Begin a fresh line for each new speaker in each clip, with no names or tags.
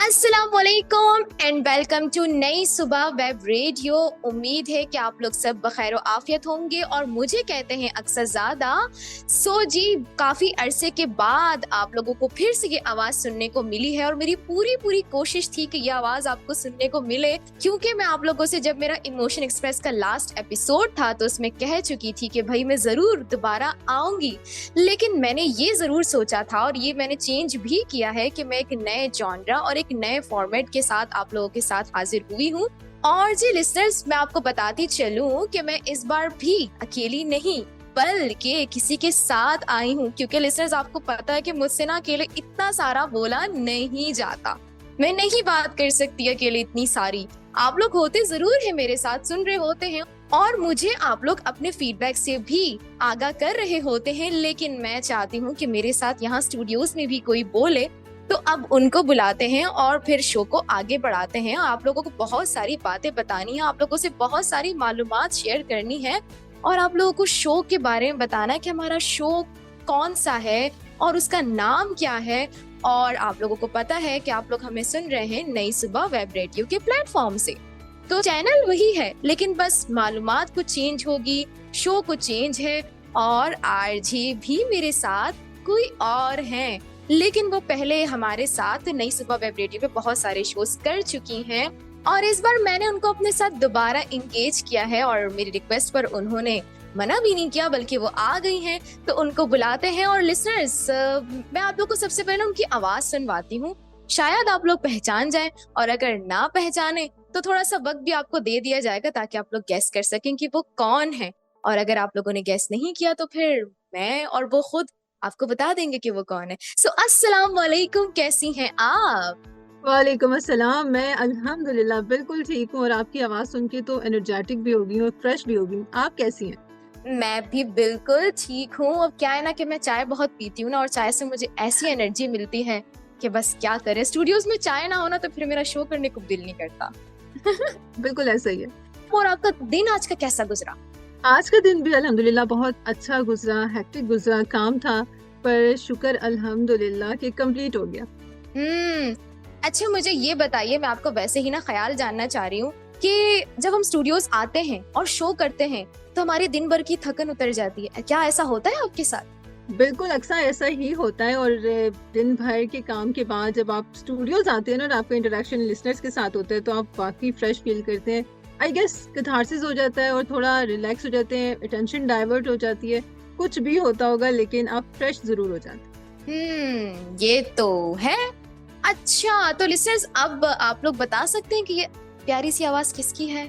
अस्सलामुअलैकुम and welcome to नई सुबह वेब रेडियो। उम्मीद है कि आप लोग सब बखैर आफियत होंगे और मुझे कहते हैं अक्सर ज्यादा। सो जी, काफी अरसे के बाद आप लोगों को फिर से ये आवाज सुनने को मिली है और मेरी पूरी कोशिश थी कि ये आवाज आपको सुनने को मिले, क्योंकि मैं आप लोगों से जब मेरा इमोशन एक्सप्रेस का लास्ट एपिसोड था तो उसमें कह चुकी थी कि भाई मैं जरूर दोबारा आऊंगी। लेकिन मैंने ये जरूर सोचा था और ये मैंने चेंज भी किया है कि मैं एक नए जॉनरा और एक नए फॉर्मेट के साथ आप लोगों के साथ हाजिर हुई हूँ। और जी लिसनर्स, मैं आपको बताती चलूं कि मैं इस बार भी अकेली नहीं बल्कि किसी के साथ आई हूँ, क्योंकि लिसनर्स आपको पता है कि मुझसे ना अकेले इतना सारा बोला नहीं जाता। मैं नहीं बात कर सकती अकेले इतनी सारी। आप लोग होते जरूर है मेरे साथ, सुन रहे होते हैं और मुझे आप लोग अपने फीडबैक से भी आगाह कर रहे होते हैं, लेकिन मैं चाहती हूँ कि मेरे साथ यहाँ स्टूडियोज में भी कोई बोले, तो अब उनको बुलाते हैं और फिर शो को आगे बढ़ाते हैं। आप लोगों को बहुत सारी बातें बतानी है, आप लोगों से बहुत सारी मालूमात शेयर करनी है और आप लोगों को शो के बारे में बताना है कि हमारा शो कौन सा है और उसका नाम क्या है। और आप लोगों को पता है कि आप लोग हमें सुन रहे हैं नई सुबह वेब रेडियो के प्लेटफॉर्म से, तो चैनल वही है लेकिन बस मालूमात कुछ चेंज होगी, शो कुछ चेंज है और आरजे भी मेरे साथ कोई और हैं, लेकिन वो पहले हमारे साथ नई सुबह वेब रेडियो पे बहुत सारे शोज कर चुकी हैं और इस बार मैंने उनको अपने साथ दोबारा इंगेज किया है और मेरी रिक्वेस्ट पर उन्होंने मना भी नहीं किया बल्कि वो आ गई हैं, तो उनको बुलाते हैं। और लिसनर्स, मैं आप लोग को सबसे पहले उनकी आवाज सुनवाती हूँ, शायद आप लोग पहचान जाएं और अगर ना पहचाने तो थोड़ा सा वक्त भी आपको दे दिया जाएगा ताकि आप लोग गेस कर सकें कि वो कौन है। और अगर आप लोगों ने गेस नहीं किया तो फिर मैं और वो खुद आपको बता देंगे कि वो कौन है। सो अस्सलाम वालेकुम, कैसी हैं आप?
वालेकुम अस्सलाम। मैं अल्हम्दुलिल्लाह बिल्कुल ठीक हूँ और आपकी आवाज़ सुन के तो एनर्जेटिक भी होगी और फ्रेश भी होगी। आप कैसी हैं?
मैं भी बिल्कुल ठीक हूँ। अब क्या है ना कि मैं चाय बहुत पीती हूँ ना और चाय से मुझे ऐसी एनर्जी मिलती है कि बस क्या करें, स्टूडियोज में चाय ना हो ना तो फिर मेरा शो करने को दिल नहीं करता।
बिल्कुल ऐसा ही है।
और आपका दिन आज का कैसा गुजरा?
आज का दिन भी अल्हम्दुलिल्लाह बहुत अच्छा गुजरा, हेक्टिक गुजरा, काम था पर शुक्र अल्हम्दुलिल्लाह कि कंप्लीट हो गया।
अच्छा मुझे ये बताइए, मैं आपको वैसे ही ना ख्याल जानना चाह रही हूँ कि जब हम स्टूडियोज आते हैं और शो करते हैं तो हमारी दिन भर की थकन उतर जाती है, क्या ऐसा होता है आपके साथ?
बिल्कुल अक्सर ऐसा ही होता है और दिन भर के काम के बाद जब आप स्टूडियोज आते हैं ना और आपका इंटरेक्शन लिसनर्स के साथ होता है तो आप वाकई फ्रेश फील करते हैं। आई गेस कैथारसिस हो जाता है और थोड़ा रिलैक्स हो जाते हैं, अटेंशन डाइवर्ट हो जाती है, कुछ भी होता होगा लेकिन आप फ्रेश जरूर हो जाते
हैं। ये तो है। अच्छा तो लिसनर्स, अब आप लोग बता सकते हैं कि ये प्यारी सी आवाज किसकी है?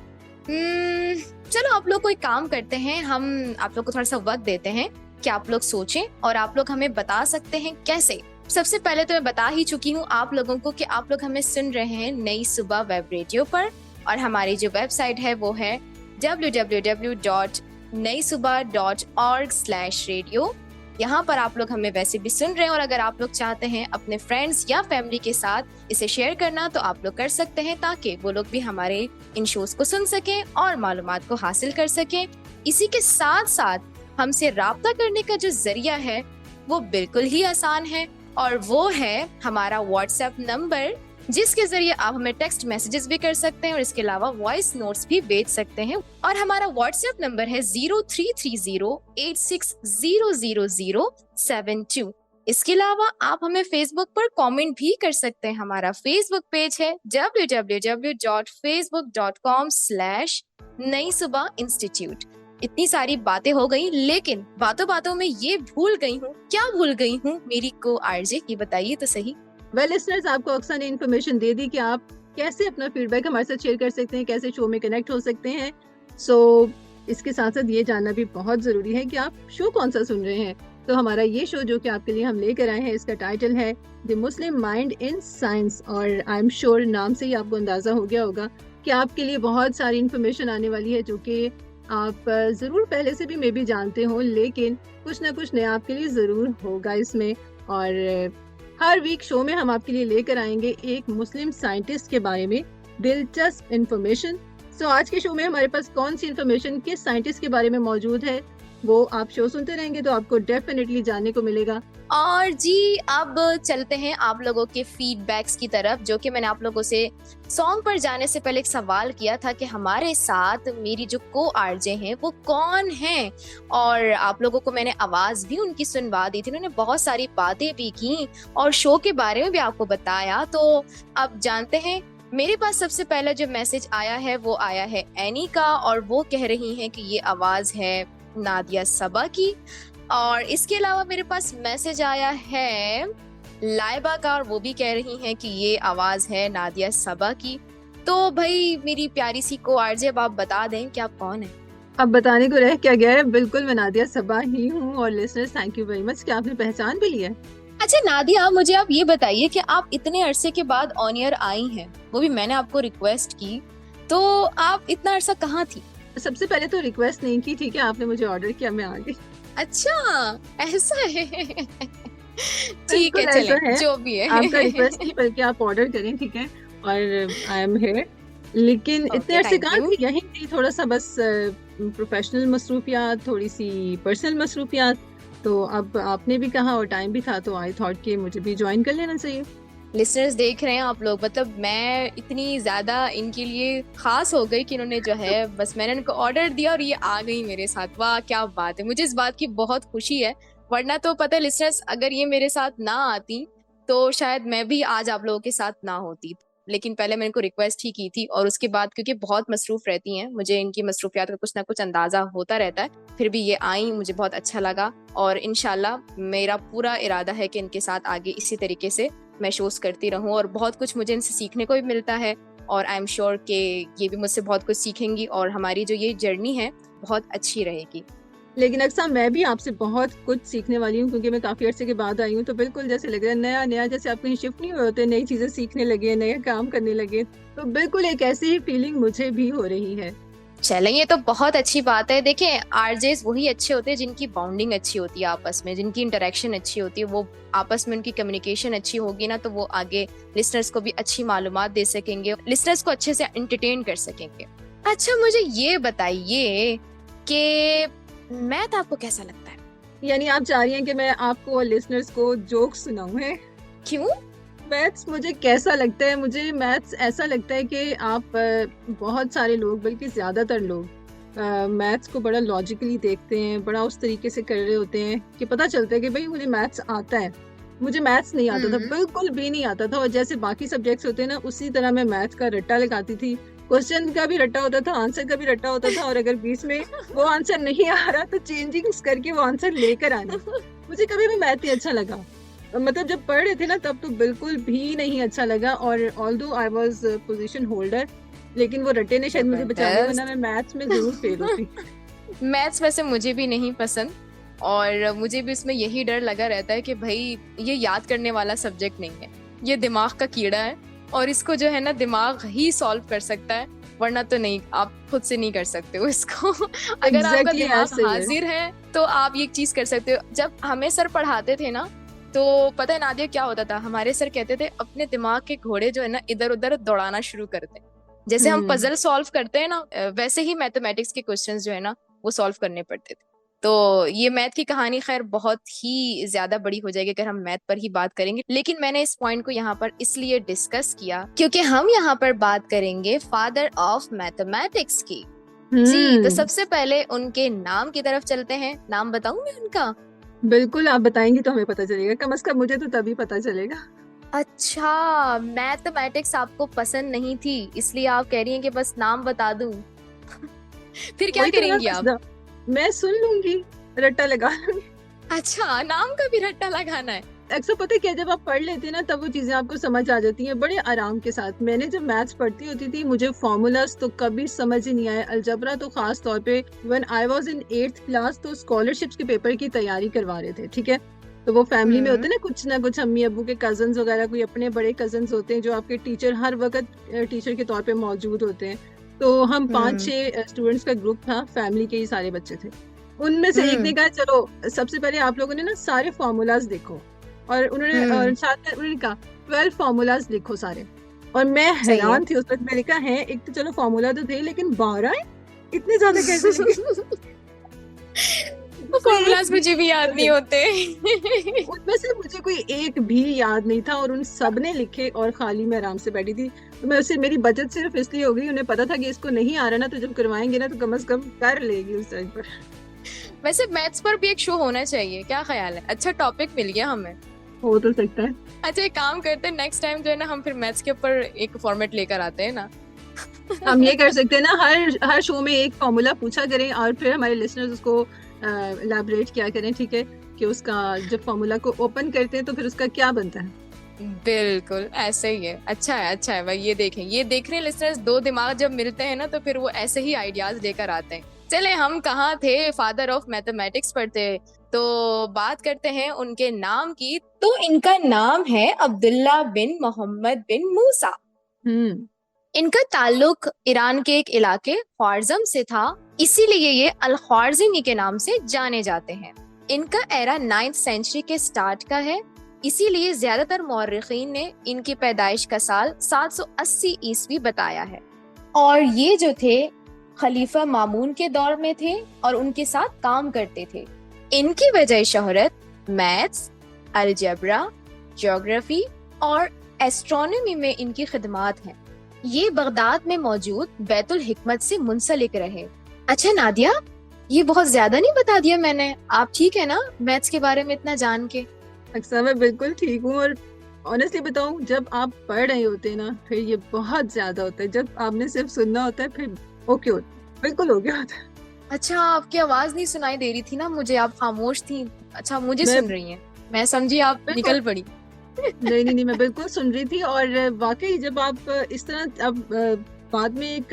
चलो आप लोग कोई काम करते हैं, हम आप लोग को थोड़ा सा वक्त देते हैं कि आप लोग सोचें और आप लोग हमें बता सकते हैं कैसे। सबसे पहले तो मैं बता ही चुकी हूँ आप लोगों को कि आप लोग हमें सुन रहे हैं नई सुबह वेब रेडियो पर और हमारी जो वेबसाइट है वो है www.naisubah.org/radio। यहाँ पर आप लोग हमें वैसे भी सुन रहे हैं और अगर आप लोग चाहते हैं अपने फ्रेंड्स या फैमिली के साथ इसे शेयर करना तो आप लोग कर सकते हैं ताकि वो लोग भी हमारे इन शोज को सुन सकें और मालूमात को हासिल कर सकें। इसी के साथ साथ हमसे राब्ता करने का जो जरिया है वो बिल्कुल ही आसान है और वो है हमारा व्हाट्सएप नंबर, जिसके जरिए आप हमें टेक्स्ट मैसेजेस भी कर सकते हैं और इसके अलावा वॉइस नोट्स भी भेज सकते हैं। और हमारा व्हाट्सएप नंबर है 033086000072। इसके अलावा आप हमें फेसबुक पर कमेंट भी कर सकते हैं। हमारा फेसबुक पेज है www.facebook.com/naisubah-institute। इतनी सारी बातें हो गई लेकिन बातों बातों में ये भूल गई हूँ, क्या भूल गई हूँ मेरी को आरजे, ये बताइए तो सही।
वेल लिसनर्स, आपको अक्सर ने इन्फॉर्मेशन दे दी कि आप कैसे अपना फीडबैक हमारे साथ शेयर कर सकते हैं, कैसे शो में कनेक्ट हो सकते हैं। इसके साथ साथ ये जानना भी बहुत ज़रूरी है कि आप शो कौन सा सुन रहे हैं। तो हमारा ये शो जो कि आपके लिए हम लेकर आए हैं, इसका टाइटल है the Muslim mind in science और आई एम श्योर नाम से ही आपको अंदाज़ा हो गया होगा कि आपके लिए बहुत सारी इन्फॉर्मेशन आने वाली है जो कि आप ज़रूर पहले से भी मे बी जानते हो, लेकिन कुछ ना कुछ नया आपके लिए ज़रूर होगा इसमें। और हर वीक शो में हम आपके लिए लेकर आएंगे एक मुस्लिम साइंटिस्ट के बारे में दिलचस्प इंफॉर्मेशन। आज के शो में हमारे पास कौन सी इंफॉर्मेशन किस साइंटिस्ट के बारे में मौजूद है वो आप शो सुनते रहेंगे तो आपको डेफिनेटली जानने को मिलेगा।
और जी अब चलते हैं आप लोगों के फीडबैक्स की तरफ, जो कि मैंने आप लोगों से सॉन्ग पर जाने से पहले एक सवाल किया था कि हमारे साथ मेरी जो को आरजे हैं वो कौन हैं, और आप लोगों को मैंने आवाज भी उनकी सुनवा दी थी, उन्होंने बहुत सारी बातें भी की और शो के बारे में भी आपको बताया। तो अब जानते हैं, मेरे पास सबसे पहला जो मैसेज आया है वो आया है एनी का, और वो कह रही हैं कि ये आवाज है नादिया सबा की। और इसके अलावा मेरे पास मैसेज आया है लाइबा का, और वो भी कह रही हैं कि ये आवाज है नादिया सबा की। तो भाई मेरी प्यारी सी को आरजे, अब आप बता दें कि आप कौन है।
अब बताने को रह क्या गया है, बिल्कुल मैं नादिया सबा ही हूँ। और listeners thank you very much कि आपने पहचान भी लिया।
अच्छा नादिया, मुझे आप ये बताइए कि आप इतने अरसे के बाद ऑन एयर आई हैं, वो भी मैंने आपको रिक्वेस्ट की, तो आप इतना अरसा कहाँ थी?
सबसे पहले तो रिक्वेस्ट नहीं की, ठीक है, आपने मुझे ऑर्डर किया, मैं आ गई।
अच्छा ऐसा है। ठीक
बिल्कुल
है,
ऐसा
चले
है,
जो भी है।
आपका रिक्वेस्ट नहीं बल्कि आप ऑर्डर करें, ठीक है। और आई एम हियर, लेकिन इतने
ओके,
अरसे
थैंक
कहाँ
यू।
थी, यहीं थी, थोड़ा सा बस प्रोफेशनल मसरूफियात, थोड़ी सी पर्सनल मसरूफियात। तो अब आपने भी कहा और टाइम भी था, तो आई थॉट कि मुझे भी ज्वाइन कर लेना चाहिए।
लिसनर्स देख रहे हैं आप लोग, मतलब मैं इतनी ज्यादा इनके लिए खास हो गई कि इन्होंने जो है बस मैंने इनको ऑर्डर दिया और ये आ गई मेरे साथ। वाह क्या बात है, मुझे इस बात की बहुत खुशी है। वरना तो पता है लिसनर्स, अगर ये मेरे साथ ना आती तो शायद मैं भी आज आप लोगों के साथ ना होती। लेकिन पहले मैंने इनको रिक्वेस्ट ही की थी, और उसके बाद क्योंकि बहुत मसरूफ रहती हैं, मुझे इनकी मसरूफियात का कुछ ना कुछ अंदाजा होता रहता है, फिर भी ये आई, मुझे बहुत अच्छा लगा। और इंशाल्लाह मेरा पूरा इरादा है कि इनके साथ आगे इसी तरीके से मैं शोज करती रहूं, और बहुत कुछ मुझे इनसे सीखने को भी मिलता है, और आई एम श्योर कि ये भी मुझसे बहुत कुछ सीखेंगी, और हमारी जो ये जर्नी है बहुत अच्छी रहेगी।
लेकिन अक्सर मैं भी आपसे बहुत कुछ सीखने वाली हूँ, क्योंकि मैं काफी अरसे के बाद आई हूँ, तो बिल्कुल जैसे लग रहा है नया नया, जैसे आप कहीं शिफ्ट नहीं हुए होते, नई चीजें सीखने लगे, नया काम करने लगे, तो बिल्कुल एक ऐसी ही फीलिंग मुझे भी हो रही है।
चलें, ये तो बहुत अच्छी बात है। देखें, आरजेस वही अच्छे होते हैं जिनकी बाउंडिंग अच्छी होती है आपस में, जिनकी इंटरेक्शन अच्छी होती है, वो आपस में उनकी कम्युनिकेशन अच्छी होगी ना, तो वो आगे लिसनर्स को भी अच्छी मालूमात दे सकेंगे, लिसनर्स को अच्छे से एंटरटेन कर सकेंगे। अच्छा मुझे ये बताइए कि मैथ आपको कैसा लगता है?
यानी आप चाह रही हैं कि मैं आपको और लिसनर्स को जोक सुनाऊं है?
क्यों?
मैथ्स मुझे कैसा लगता है? मुझे मैथ्स ऐसा लगता है कि आप बहुत सारे लोग, बल्कि ज्यादातर लोग मैथ्स को बड़ा लॉजिकली देखते हैं, बड़ा उस तरीके से कर रहे होते हैं कि पता चलता है कि भाई मुझे मैथ्स आता है। मुझे मैथ्स नहीं आता था, बिल्कुल भी नहीं आता था, और जैसे बाकी सब्जेक्ट्स होते हैं ना, उसी तरह मैं मैथ्स का रट्टा लगाती थी। क्वेश्चन का भी रट्टा होता था, आंसर का भी रट्टा होता था, और अगर बीच में वो आंसर नहीं आ रहा तो चेंजिंग्स करके वो आंसर लेकर आना। मुझे कभी भी मैथ नहीं अच्छा लगा, मतलब जब पढ़ रहे थे ना तब तो बिल्कुल भी नहीं अच्छा लगा। और although I was position holder, लेकिन वो रट्टे ने शायद मुझे बचा लिया, वरना मैं मैथ्स में जरूर फेल होती।
मैथ्स वैसे मुझे भी नहीं पसंद, और मुझे भी इसमें यही डर लगा रहता है कि भाई ये याद करने वाला सब्जेक्ट नहीं है, ये दिमाग का कीड़ा है, और इसको जो है ना दिमाग ही सॉल्व कर सकता है, वरना तो नहीं, आप खुद से नहीं कर सकते हो इसको। अगर आपका दिमाग हाजिर है तो आप ये चीज कर सकते हो। जब हमें सर पढ़ाते थे ना, तो पता है नादिया क्या होता था, हमारे सर कहते थे अपने दिमाग के घोड़े जो है ना इधर उधर दौड़ाना शुरू कर दे। जैसे हम पजल सॉल्व करते हैं ना, वैसे ही मैथमेटिक्स के क्वेश्चंस जो है ना वो सॉल्व करने पड़ते थे। तो ये मैथ की कहानी खैर बहुत ही ज्यादा बड़ी हो जाएगी अगर हम मैथ पर ही बात करेंगे, लेकिन मैंने इस पॉइंट को यहाँ पर इसलिए डिस्कस किया क्योंकि हम यहाँ पर बात करेंगे फादर ऑफ मैथमेटिक्स की। जी, तो सबसे पहले उनके नाम की तरफ चलते हैं। नाम बताऊं मैं उनका?
बिल्कुल, आप बताएंगी तो हमें पता चलेगा, कम से कम मुझे तो तभी पता चलेगा।
अच्छा, मैथमेटिक्स आपको पसंद नहीं थी इसलिए आप कह रही हैं कि बस नाम बता दूं। फिर क्या करेंगी आप?
मैं सुन लूंगी, रट्टा लगा लूंगी।
अच्छा, नाम का भी रट्टा लगाना है?
अक्सर पता है क्या, जब आप पढ़ लेते हैं ना तब वो चीजें आपको समझ आ जाती हैं बड़े आराम के साथ। मैंने जब मैथ्स पढ़ती होती थी मुझे फॉर्मूलाज तो कभी समझ ही नहीं आया, अलजबरा तो खास तौर पे। When I was in 8th class तो स्कॉलरशिप्स के पेपर की तैयारी करवा रहे थे, ठीक है। तो वो फैमिली में होते हैं ना कुछ अम्मी अब्बू के कजन्स वगैरह, कोई अपने बड़े कजन्स होते हैं जो आपके टीचर, हर वक्त टीचर के तौर पे मौजूद होते हैं। तो हम 5-6 स्टूडेंट्स का ग्रुप था, फैमिली के ही सारे बच्चे थे। उनमें से एक ने कहा चलो सबसे पहले आप लोगों ने ना सारे फॉर्मूलाज देखो, और उन्होंने और साथ में उन्होंने कहा 12 फॉर्मूलाज लिखो सारे। और मैं हैरान थी उस वक्त, मैंने कहा है एक तो चलो फॉर्मूला तो थे, लेकिन 12 इतने ज्यादा कैसे लिखे? कोई एक
फॉर्मूलाज मुझे भी याद नहीं होते।
उनमें से मुझे कोई एक भी याद नहीं था, और उन सब ने लिखे और खाली मैं आराम से बैठी थी। तो मैं उससे, मेरी बचत सिर्फ इसलिए हो गई, उन्हें पता था कि इसको नहीं आ रहा ना, तो जब करवाएंगे ना तो कम से कम कर लेगी उस टाइम पर।
वैसे मैथ्स पर भी एक शो होना चाहिए, क्या ख्याल है? अच्छा टॉपिक मिल गया हमें।
हो तो सकता है।
अच्छा एक काम करते हैं, नेक्स्ट टाइम जो है ना हम फिर मैथ्स के ऊपर एक फॉर्मेट लेकर आते हैं ना।
हम ये कर सकते हैं ना, हर हर शो में एक फॉर्मूला पूछा करें और फिर हमारे लिसनर्स उसको इलाबरेट किया करें, ठीक है, कि उसका जब फॉर्मूला को ओपन करते हैं तो फिर उसका क्या बनता है।
बिल्कुल ऐसे ही है। अच्छा है भाई, ये देखें, ये देख रहे हैं लिसनर्स, दो दिमाग जब मिलते हैं ना तो फिर वो ऐसे ही आइडियाज लेकर आते हैं। चले हम कहाँ थे, फादर ऑफ मैथमेटिक्स पर थे, तो बात करते हैं उनके नाम की। तो इनका नाम है अब्दुल्ला बिन मोहम्मद बिन मूसा।
हम्म।
इनका ताल्लुक ईरान के एक इलाके ख्वारिज़म से था, इसीलिए ये अल ख्वारिज़मी के नाम से जाने जाते हैं। इनका एरा 9th सेंचुरी के स्टार्ट का है, इसीलिए ज्यादातर मौर्रिखीन ने इनकी पैदाइश का साल 780 ईस्वी बताया है। और ये जो थे खलीफा मामून के दौर में थे और उनके साथ काम करते थे। इनकी वजह शोहरत मैथ्स, अलजेब्रा, ज्योग्राफी और एस्ट्रोनॉमी में इनकी खिदमात हैं। ये बगदाद में मौजूद बैतुल हिकमत से मुंसलिक रहे। अच्छा नादिया, ये बहुत ज्यादा नहीं बता दिया मैंने? आप ठीक है ना मैथ्स के बारे में इतना जान के?
अक्सर मैं बिल्कुल ठीक हूँ, और ऑनेस्टली बताऊँ, जब आप पढ़ रहे होते हैं ना फिर ये बहुत ज्यादा होता है, जब आपने सिर्फ सुनना होता है फिर ओके होता है, बिल्कुल ओके होता है।
अच्छा आपकी आवाज नहीं सुनाई दे रही थी ना मुझे, आप खामोश थी। अच्छा मुझे
मैं
सुन रही हैं, मैं समझी आप
बिल्कुल,
निकल पड़ी।
नहीं, मैं बिल्कुल सुन रही थी। और वाकई जब आप इस तरह अब बाद में एक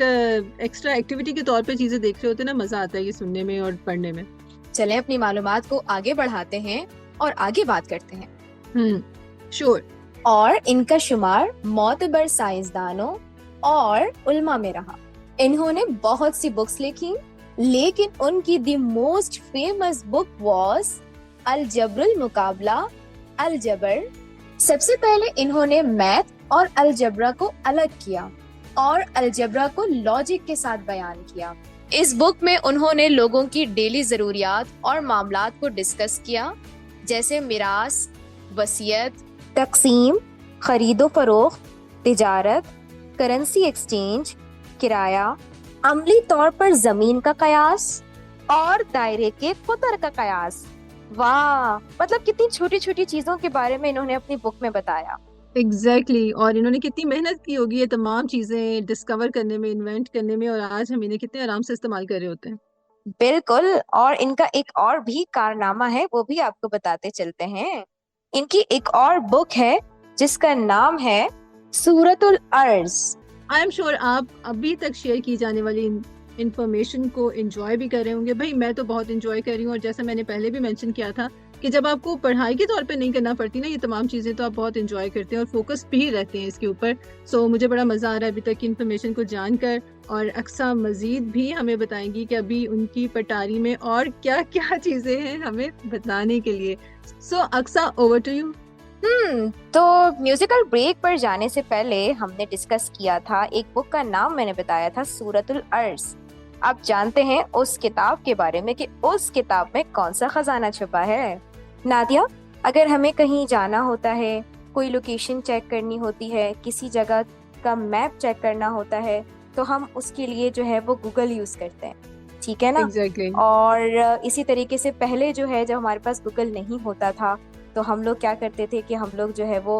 एक्स्ट्रा एक्टिविटी के तौर पे चीजें देख रहे होते हैं ना, मजा आता है ये सुनने में और पढ़ने में।
चलें अपनी मालूमात को आगे बढ़ाते हैं और आगे बात करते हैं।
श्योर।
और इनका शुमार मोतबर साइंसदानों और उल्मा में रहा। इन्होंने बहुत सी बुक्स लिखी, लेकिन उनकी the most famous book was अलजब्रुल मुकाबला, अलजबर। सबसे पहले इन्होंने मैथ और अलजब्रा को अलग किया और अलजब्रा को लॉजिक के साथ बयान किया। इस बुक में उन्होंने लोगों की डेली जरूरियात और मामलात को डिस्कस किया, जैसे मिरास, वसीयत, तकसीम, खरीदो फरोख्त, तिजारत, करेंसी एक्सचेंज, किराया, अमली तौर पर जमीन का कयास और दायरे के कुतर का कयास। वाह, मतलब कितनी छोटी छोटी चीजों के बारे में इन्होंने अपनी बुक में बताया।
एग्जैक्टली और इन्होंने कितनी मेहनत की होगी ये तमाम चीजें डिस्कवर करने में, इन्वेंट करने में, और आज हम इन्हें कितने आराम से इस्तेमाल कर रहे होते हैं।
बिल्कुल, और इनका एक और भी कारनामा है, वो भी आपको बताते चलते हैं। इनकी एक और बुक है जिसका नाम है सूरतुल अर्ज।
आई एम श्योर आप अभी तक शेयर की जाने वाली इंफॉर्मेशन को एंजॉय भी कर रहे होंगे। भाई मैं तो बहुत एंजॉय कर रही हूँ, और जैसा मैंने पहले भी मेंशन किया था कि जब आपको पढ़ाई के तौर पे नहीं करना पड़ती ना ये तमाम चीज़ें, तो आप बहुत एंजॉय करते हैं और फोकस भी रहते हैं इसके ऊपर। सो मुझे बड़ा मज़ा आ रहा है अभी तक की इन्फॉर्मेशन को जानकर, और अक्सा मजीद भी हमें बताएंगी कि अभी उनकी पटारी में और क्या क्या चीज़ें हैं हमें बताने के लिए। सो अक्सा, ओवर टू यू।
तो म्यूजिकल ब्रेक पर जाने से पहले हमने डिस्कस किया था, एक बुक का नाम मैंने बताया था सूरतुल अर्ज। आप जानते हैं उस किताब के बारे में कि उस किताब में कौन सा खजाना छुपा है? नादिया, अगर हमें कहीं जाना होता है, कोई लोकेशन चेक करनी होती है, किसी जगह का मैप चेक करना होता है, तो हम उसके लिए जो है वो गूगल यूज करते हैं, ठीक है ना?
एग्जैक्टली।
और इसी तरीके से पहले जो है, जब हमारे पास गूगल नहीं होता था तो हम लोग क्या करते थे कि हम लोग जो है वो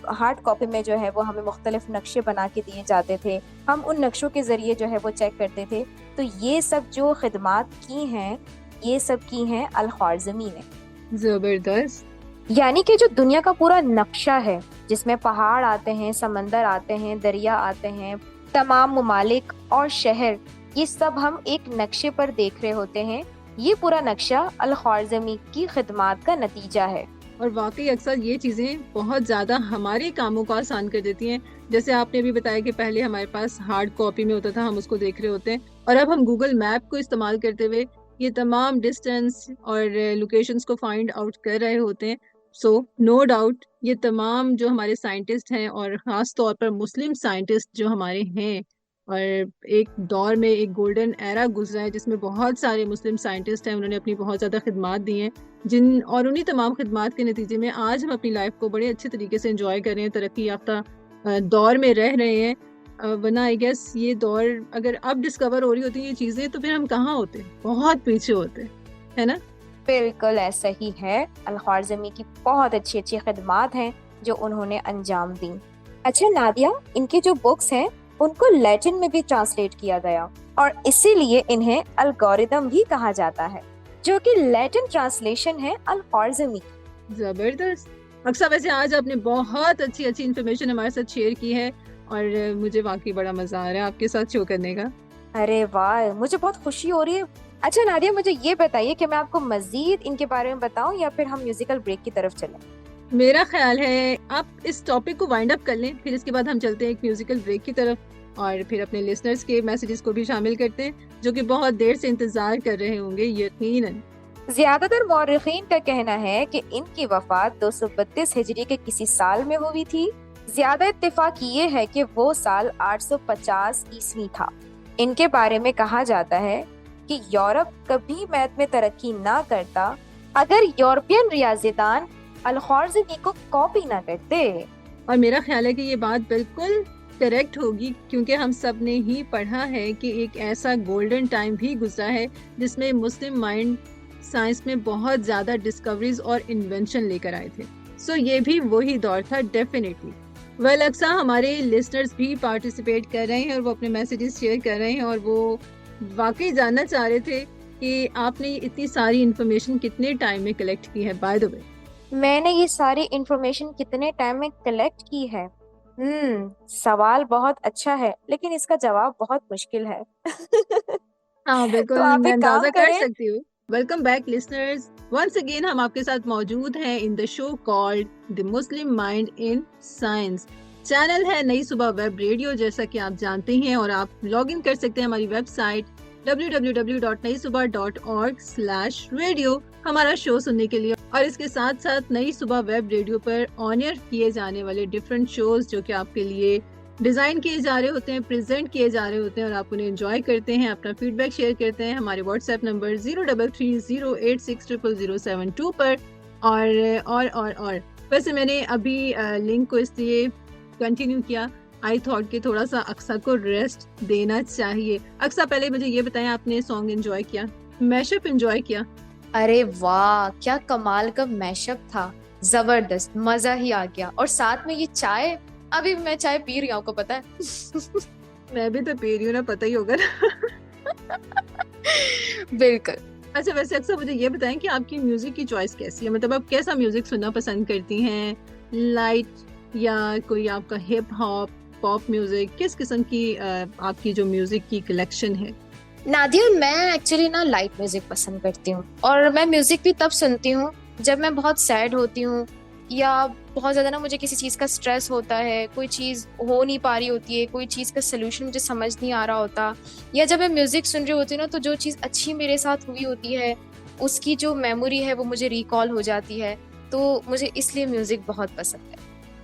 हार्ड कॉपी में जो है वो हमें मुख्तलिफ नक्शे बना के दिए जाते थे, हम उन नक्शों के ज़रिए जो है वो चेक करते थे। तो ये सब जो खिदमात की हैं, ये सब की हैं अल ख्वारिज़मी ने।
जबरदस्त।
यानी कि जो दुनिया का पूरा नक्शा है, जिसमें पहाड़ आते हैं, समंदर आते हैं, दरिया आते हैं, तमाम ममालिक और शहर, ये सब हम एक नक्शे पर देख रहे होते हैं। ये पूरा नक्शा अल ख्वारिज़मी की खिदमात का नतीजा है।
और वाकई अक्सर ये चीज़ें बहुत ज़्यादा हमारे कामों को आसान कर देती हैं। जैसे आपने अभी बताया कि पहले हमारे पास हार्ड कॉपी में होता था, हम उसको देख रहे होते हैं, और अब हम गूगल मैप को इस्तेमाल करते हुए ये तमाम डिस्टेंस और लोकेशंस को फाइंड आउट कर रहे होते हैं। सो नो डाउट ये तमाम जो हमारे साइंटिस्ट हैं, और ख़ास तौर पर मुस्लिम साइंटिस्ट जो हमारे हैं, और एक दौर में एक गोल्डन एरा गुजरा है जिसमें बहुत सारे मुस्लिम साइंटिस्ट हैं, उन्होंने अपनी बहुत ज़्यादा खिदमात दी हैं, और उन्हीं तमाम खिदमात के नतीजे में आज हम अपनी लाइफ को बड़े अच्छे तरीके से एंजॉय कर रहे हैं, तरक्की याफ्ता दौर में रह रहे हैं। वरना आई गेस ये दौर अगर अब डिस्कवर हो रही होती ये चीज़ें तो फिर हम कहाँ होते, बहुत पीछे होते, है ना।
बिल्कुल ऐसा ही है। अल-ख्वारिज़मी की बहुत अच्छी अच्छी खिदमात हैं जो उन्होंने अंजाम दी। अच्छा नादिया, इनकी जो बुक्स हैं उनको लैटिन में भी ट्रांसलेट किया गया और इसीलिए इन्हें अलगोरिदम भी कहा जाता है, जो कि लैटिन ट्रांसलेशन है अल-ख्वारिज़मी की।
जबरदस्त। अक्सर वैसे आज आपने बहुत अच्छी अच्छी इन्फॉर्मेशन हमारे साथ शेयर की है और मुझे वाकई बड़ा मजा आ रहा है आपके साथ शो करने का।
अरे वाह, मुझे बहुत खुशी हो रही है। अच्छा नादिया, मुझे ये बताइए कि मैं आपको मजीद इनके बारे में बताऊं या फिर हम म्यूजिकल ब्रेक की तरफ चलें?
मेरा ख्याल है आप इस टॉपिक को वाइंड अप कर लें, फिर इसके बाद हम चलते हैं एक म्यूजिकल ब्रेक की तरफ और फिर अपने लिसनर्स के मैसेजेस को भी शामिल करते हैं जो कि बहुत देर से इंतजार कर रहे होंगे यकीनन।
ज्यादातर मौर्रिखीन का कहना है कि इनकी वफात 232 हिजरी के किसी साल में हुई थी। ज्यादा इत्तेफाक ये है कि वो साल 850 ईस्वी था। इनके बारे में कहा जाता है कि यूरोप कभी मैथ में तरक्की ना करता अगर यूरोपियन रियाज़ीदान अल-ख्वारिज़मी को कॉपी ना करते।
और मेरा ख्याल है कि ये बात बिल्कुल करेक्ट होगी क्योंकि हम सब ने ही पढ़ा है कि एक ऐसा गोल्डन टाइम भी गुजरा है जिसमें मुस्लिम माइंड साइंस में बहुत ज़्यादा डिस्कवरीज और इन्वेंशन लेकर आए थे। सो ये भी वही दौर था डेफिनेटली। वेल अक्सा हमारे लिसनर्स भी पार्टिसिपेट कर रहे हैं और वो अपने मैसेजेस शेयर कर रहे हैं और वो वाकई जानना चाह रहे थे कि आपने इतनी सारी इन्फॉर्मेशन कितने टाइम में कलेक्ट की है। बाय द वे,
मैंने ये सारी इंफॉर्मेशन कितने टाइम में कलेक्ट की है? सवाल बहुत अच्छा है लेकिन इसका जवाब बहुत मुश्किल है।
हाँ
तो
बिल्कुल,
आप
मैं
एक काम
अंदाजा कर
करें।
सकती हूँ। Welcome back listeners, once again हम आपके साथ मौजूद हैं in the show called the Muslim mind in science. Channel है नई सुबह वेब रेडियो, जैसा कि आप जानते हैं, और आप लॉग इन कर सकते हैं हमारी वेबसाइट www.naisubah.org/radio हमारा शो सुनने के लिए। और इसके साथ साथ नई सुबह वेब रेडियो पर ऑन एयर किए जाने वाले डिफरेंट शोज जो कि आपके लिए डिजाइन किए जा रहे होते हैं, प्रेजेंट किए जा रहे होते हैं और आप उन्हें एंजॉय करते हैं, अपना फीडबैक शेयर करते हैं हमारे व्हाट्सएप नंबर 0330860072 पर। और वैसे मैंने अभी लिंक को इसलिए कंटिन्यू किया, आई थॉट कि थोड़ा सा अक्सा को रेस्ट देना चाहिए। अक्सा पहले मुझे ये बताएं, आपने सॉन्ग एंजॉय किया, मैशअप एंजॉय किया?
अरे वाह, क्या कमाल का मैशअप था, जबरदस्त, मजा ही आ गया। और साथ में ये चाय, अभी मैं चाय पी रही हूँ, आपको पता है।
मैं भी तो पी रही हूँ ना, पता ही होगा ना।
बिल्कुल।
अच्छा वैसे अक्सर मुझे ये बताएं कि आपकी म्यूजिक की चॉइस कैसी है, मतलब आप कैसा म्यूजिक सुनना पसंद करती हैं, लाइट या कोई आपका हिप हॉप, पॉप म्यूजिक, किस किस्म की आपकी जो म्यूजिक की कलेक्शन है?
नादिया, मैं एक्चुअली ना लाइट म्यूजिक पसंद करती हूँ और मैं म्यूजिक भी तब सुनती हूँ जब मैं बहुत सैड होती हूँ या बहुत ज्यादा ना मुझे किसी चीज का स्ट्रेस होता है, कोई चीज हो नहीं पा रही होती है, कोई चीज का सोल्यूशन मुझे समझ नहीं आ रहा होता, या जब मैं म्यूजिक सुन रही होती हूँ ना तो जो चीज अच्छी मेरे साथ हुई होती है उसकी जो मेमोरी है वो मुझे रिकॉल हो जाती है, तो मुझे इसलिए म्यूजिक बहुत पसंद है।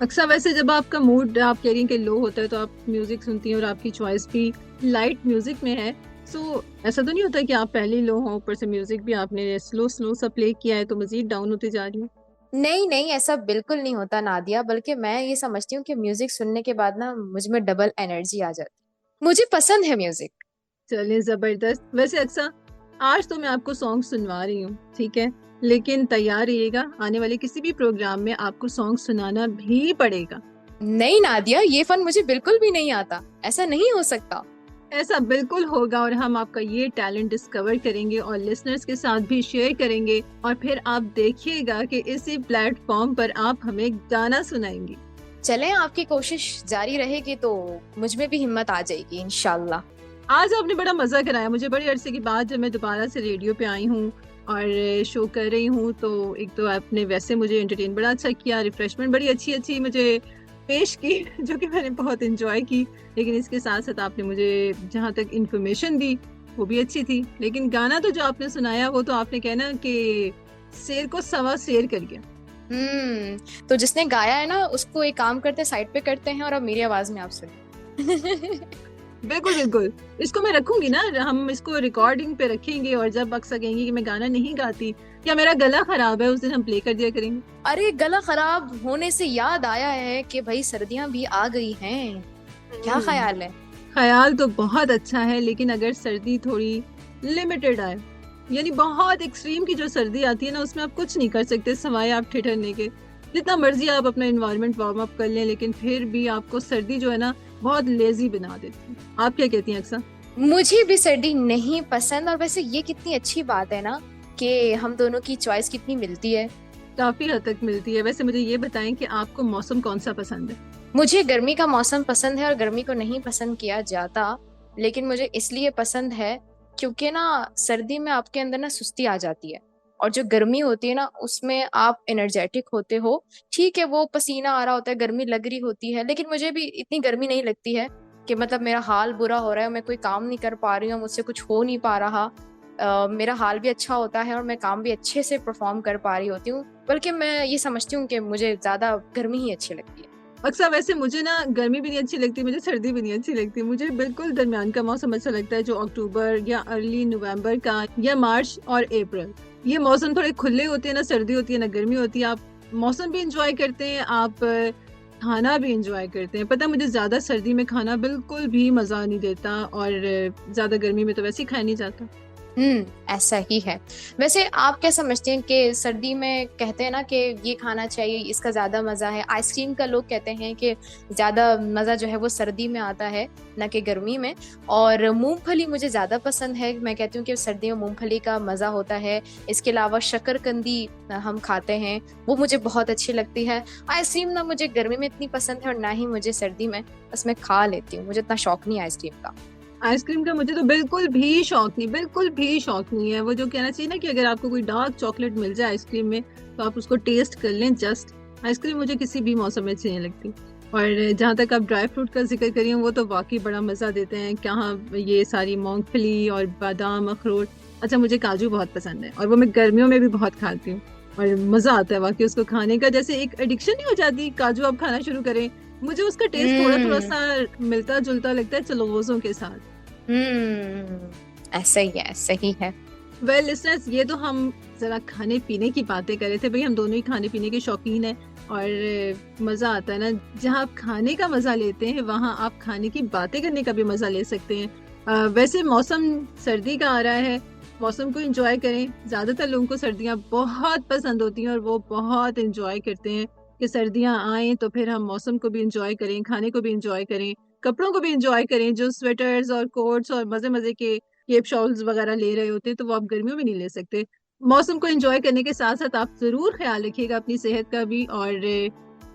अक्सर वैसे जब आपका मूड आप कह रही हैं कि लो होता है तो आप म्यूजिक सुनती हैं और आपकी चॉइस भी लाइट म्यूजिक में है, सो ऐसा तो नहीं होता कि आप पहले लो हो, ऊपर से म्यूजिक भी आपने स्लो स्लो सा प्ले किया है तो मजीद डाउन होती जा रही है?
नहीं नहीं, ऐसा बिल्कुल नहीं होता नादिया, बल्कि मैं ये समझती हूँ कि म्यूजिक सुनने के बाद ना मुझ में डबल एनर्जी आ जाती, मुझे पसंद है म्यूजिक।
चलिए जबरदस्त। वैसे अक्सर आज तो मैं आपको सॉन्ग सुनवा रही हूँ, ठीक है, लेकिन तैयार रहिएगा, आने वाले किसी भी प्रोग्राम में आपको सॉन्ग सुनाना भी पड़ेगा।
नहीं नादिया, ये फन मुझे बिल्कुल भी नहीं आता, ऐसा नहीं हो सकता।
ऐसा बिल्कुल होगा और हम आपका ये टैलेंट डिस्कवर करेंगे और लिसनर्स के साथ भी शेयर करेंगे और फिर आप देखिएगा कि इसी प्लेटफॉर्म पर आप हमें गाना सुनाएंगी।
चलें, आपकी कोशिश जारी रहेगी तो मुझ में भी हिम्मत आ जाएगी इंशाल्लाह।
आज आपने बड़ा मजा कराया मुझे, बड़े अरसे के बाद जब मैं दोबारा से रेडियो पे आई हूँ और शो कर रही हूँ, तो एक तो आपने वैसे मुझे एंटरटेन बड़ा अच्छा किया, रिफ्रेशमेंट बड़ी अच्छी अच्छी मुझे पेश की जो कि मैंने बहुत एंजॉय की, लेकिन इसके साथ साथ आपने मुझे जहाँ तक इन्फॉर्मेशन दी वो भी अच्छी थी, लेकिन गाना तो जो आपने सुनाया वो तो आपने कहना कि शेर को सवा शेर कर गया।
तो जिसने गाया है ना उसको एक काम करते हैं, साइड पे करते हैं और अब मेरी आवाज में आप सुनिए।
बिल्कुल बिल्कुल, इसको मैं रखूंगी ना, हम इसको रिकॉर्डिंग पे रखेंगे और जब अक्सर कहेंगी कि मैं गाना नहीं गाती या मेरा गला खराब है, उस दिन हम प्ले कर दिया करेंगे।
अरे गला खराब होने से याद आया है कि भाई सर्दियां भी आ गई हैं, क्या ख्याल है?
ख्याल तो बहुत अच्छा है, लेकिन अगर सर्दी थोड़ी लिमिटेड आए, यानी बहुत एक्सट्रीम की जो सर्दी आती है ना, उसमें आप कुछ नहीं कर सकते सिवाय आप ठिठुरने के। जितना मर्जी आप अपना इन्वायरमेंट वार्म अप कर लें, लेकिन फिर भी आपको सर्दी जो है ना बहुत लेजी बना देती है। आप क्या कहती हैं अक्सा?
मुझे भी सर्दी नहीं पसंद, और वैसे ये कितनी अच्छी बात है ना कि हम दोनों की चॉइस कितनी मिलती है।
काफी हद तक मिलती है। वैसे मुझे ये बताएं कि आपको मौसम कौन सा पसंद है?
मुझे गर्मी का मौसम पसंद है, और गर्मी को नहीं पसंद किया जाता, लेकिन मुझे इसलिए पसंद है क्योंकि ना सर्दी में आपके अंदर ना सुस्ती आ जाती है, और जो गर्मी होती है ना उसमें आप एनर्जेटिक होते हो। ठीक है, वो पसीना आ रहा होता है, गर्मी लग रही होती है, लेकिन मुझे भी इतनी गर्मी नहीं लगती है कि मतलब मेरा हाल बुरा हो रहा है, मैं कोई काम नहीं कर पा रही हूँ, मुझसे कुछ हो नहीं पा रहा। मेरा हाल भी अच्छा होता है और मैं काम भी अच्छे से परफॉर्म कर पा रही होती हूँ, बल्कि मैं ये समझती हूँ कि मुझे ज्यादा गर्मी ही अच्छी लगती है।
अक्सर वैसे मुझे ना गर्मी भी नहीं अच्छी लगती, मुझे सर्दी भी नहीं अच्छी लगती। मुझे बिल्कुल दरमियान का मौसम अच्छा लगता है, जो अक्टूबर या अर्ली नवंबर का या मार्च और अप्रैल। ये मौसम थोड़े खुले होते हैं, ना सर्दी होती है ना गर्मी होती है। आप मौसम भी इंजॉय करते हैं, आप खाना भी इंजॉय करते हैं। पता है, मुझे ज्यादा सर्दी में खाना बिल्कुल भी मजा नहीं देता, और ज्यादा गर्मी में तो वैसे ही खाया नहीं जाता।
ऐसा ही है। वैसे आप क्या समझते हैं कि सर्दी में कहते हैं ना कि ये खाना चाहिए, इसका ज्यादा मजा है। आइसक्रीम का लोग कहते हैं कि ज्यादा मजा जो है वो सर्दी में आता है, ना कि गर्मी में। और मूंगफली मुझे ज्यादा पसंद है, मैं कहती हूँ कि सर्दी में मूंगफली का मजा होता है। इसके अलावा शकरकंदी हम खाते हैं, वो मुझे बहुत अच्छी लगती है। आइसक्रीम ना मुझे गर्मी में इतनी पसंद है और ना ही मुझे सर्दी में, बस मैं खा लेती हूँ, मुझे इतना शौक नहीं है आइसक्रीम का।
आइसक्रीम का मुझे तो बिल्कुल भी शौक नहीं, बिल्कुल भी शौक नहीं है। वो जो कहना चाहिए ना कि अगर आपको कोई डार्क चॉकलेट मिल जाए आइसक्रीम में तो आप उसको टेस्ट कर लें जस्ट। आइसक्रीम मुझे किसी भी मौसम में अच्छी नहीं लगती। और जहाँ तक आप ड्राई फ्रूट का जिक्र करिए, वो तो वाकई बड़ा मज़ा देते हैं। क्या ये सारी मूंगफली और बादाम अखरोट। अच्छा, मुझे काजू बहुत पसंद है और वो मैं गर्मियों में भी बहुत खाती हूँ, और मज़ा आता है वाकई उसको खाने का। जैसे एक एडिक्शन नहीं हो जाती, काजू आप खाना शुरू करें, मुझे उसका टेस्ट थोड़ा थोड़ा
हम्म।
सा मिलता जुलता लगता है चलोवोज़ों के साथ।
ऐसा ही है, ऐसा ही है।
वेल लिसनर्स, ये तो हम जरा खाने पीने की बातें कर रहे थे। भाई हम दोनों ही खाने पीने के शौकीन हैं, और मज़ा आता है ना जहाँ आप खाने का मज़ा लेते हैं, वहाँ आप खाने की बातें करने का भी मज़ा ले सकते हैं। वैसे मौसम सर्दी का आ रहा है, मौसम को एंजॉय करें। ज़्यादातर लोगों को सर्दियाँ बहुत पसंद होती हैं और वो बहुत एंजॉय करते हैं कि सर्दियाँ आएँ तो फिर हम मौसम को भी एंजॉय करें, खाने को भी एंजॉय करें, कपड़ों को भी एंजॉय करें। जो स्वेटर्स और कोट्स और मज़े मज़े के केप शॉल्स वगैरह ले रहे होते हैं, तो वो आप गर्मियों में नहीं ले सकते। मौसम को एंजॉय करने के साथ साथ आप ज़रूर ख्याल रखिएगा अपनी सेहत का भी, और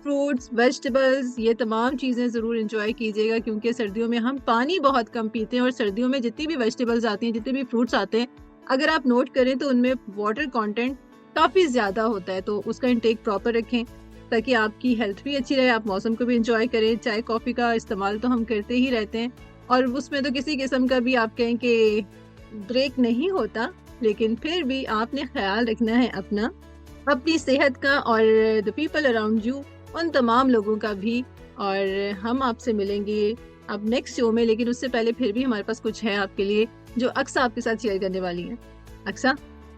फ्रूट्स वेजिटेबल्स ये तमाम चीज़ें ज़रूर एंजॉय कीजिएगा, क्योंकि सर्दियों में हम पानी बहुत कम पीते हैं। और सर्दियों में जितनी भी वेजिटेबल्स आती हैं, जितने भी फ्रूट्स आते हैं, अगर आप नोट करें तो उनमें वाटर कंटेंट काफ़ी ज़्यादा होता है। तो उसका इंटेक प्रॉपर रखें ताकि आपकी हेल्थ भी अच्छी रहे, आप मौसम को भी एंजॉय करें। चाय कॉफ़ी का इस्तेमाल तो हम करते ही रहते हैं, और उसमें तो किसी किस्म का भी आप कहें कि ब्रेक नहीं होता, लेकिन फिर भी आपने ख्याल रखना है अपना, अपनी सेहत का, और द पीपल अराउंड यू, उन तमाम लोगों का भी। और हम आपसे मिलेंगे अब नेक्स्ट शो में, लेकिन उससे पहले फिर भी हमारे पास कुछ है आपके लिए जो अक्सा आपके साथ शेयर करने वाली है। अक्सा,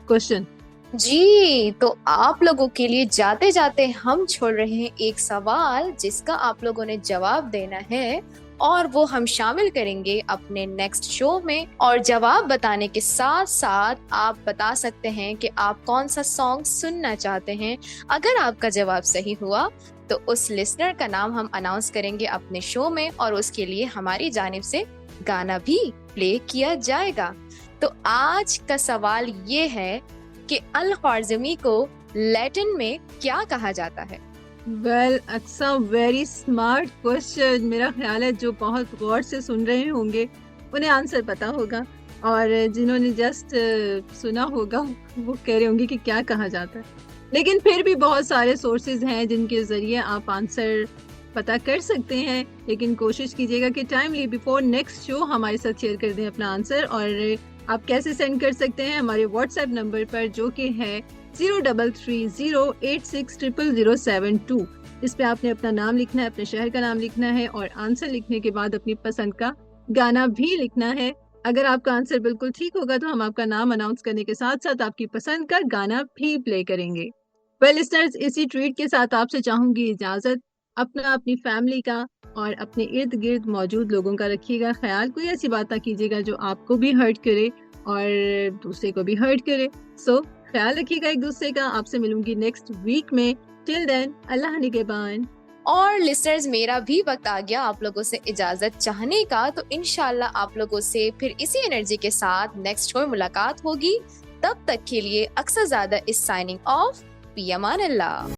क्वेश्चन।
जी, तो आप लोगों के लिए जाते जाते हम छोड़ रहे हैं एक सवाल जिसका आप लोगों ने जवाब देना है, और वो हम शामिल करेंगे अपने नेक्स्ट शो में। और जवाब बताने के साथ साथ आप बता सकते हैं कि आप कौन सा सॉन्ग सुनना चाहते हैं। अगर आपका जवाब सही हुआ तो उस लिसनर का नाम हम अनाउंस करेंगे अपने शो में, और उसके लिए हमारी जानिब से गाना भी प्ले किया जाएगा। तो आज का सवाल ये है कि अल ख्वारिज़मी को लैटिन में क्या कहा जाता है?
Well Aqsa, very smart question. मेरा ख्याल है जो बहुत गौर से सुन रहे होंगे उन्हें आंसर पता होगा, और जिन्होंने जस्ट सुना होगा वो कह रहे होंगे कि क्या कहा जाता है। लेकिन फिर भी बहुत सारे सोर्सेज हैं जिनके ज़रिए आप आंसर पता कर सकते हैं। लेकिन कोशिश कीजिएगा कि टाइमली बिफोर नेक्स्ट शो हमारे साथ शेयर कर दें अपना आंसर। और आप कैसे सेंड कर सकते हैं? हमारे व्हाट्सएप नंबर पर, जो कि है 0330860072। इस पे आपने अपना नाम लिखना है, अपने शहर का नाम लिखना है, और आंसर लिखने के बाद अपनी पसंद का गाना भी लिखना है। अगर आपका आंसर बिल्कुल ठीक होगा तो हम आपका नाम अनाउंस करने के साथ-साथ आपकी पसंद का गाना भी प्ले करेंगे। वेल लिस्टनर्स, इसी ट्रीट के साथ आपसे चाहूँगी इजाज़त। अपना, अपनी फैमिली का और अपने इर्द-गिर्द मौजूद लोगों का रखिएगा ख़्याल। कोई ऐसी बात ना कीजिएगा जो आपको भी हर्ट करे और दूसरे को भी हर्ट करे। सो ख़्याल रखिएगा एक-दूसरे का। आपसे मिलूँगी नेक्स्ट वीक में। टिल देन, अल्लाह निगहबान।
और लिसनर्स, मेरा भी वक्त आ गया आप लोगों से इजाजत चाहने का, तो इंशाल्लाह आप लोगों से फिर इसी एनर्जी के साथ नेक्स्ट शो में मुलाकात होगी। तब तक के लिए अक्सर ज़्यादा इस साइनिंग ऑफ, फी अमान अल्लाह।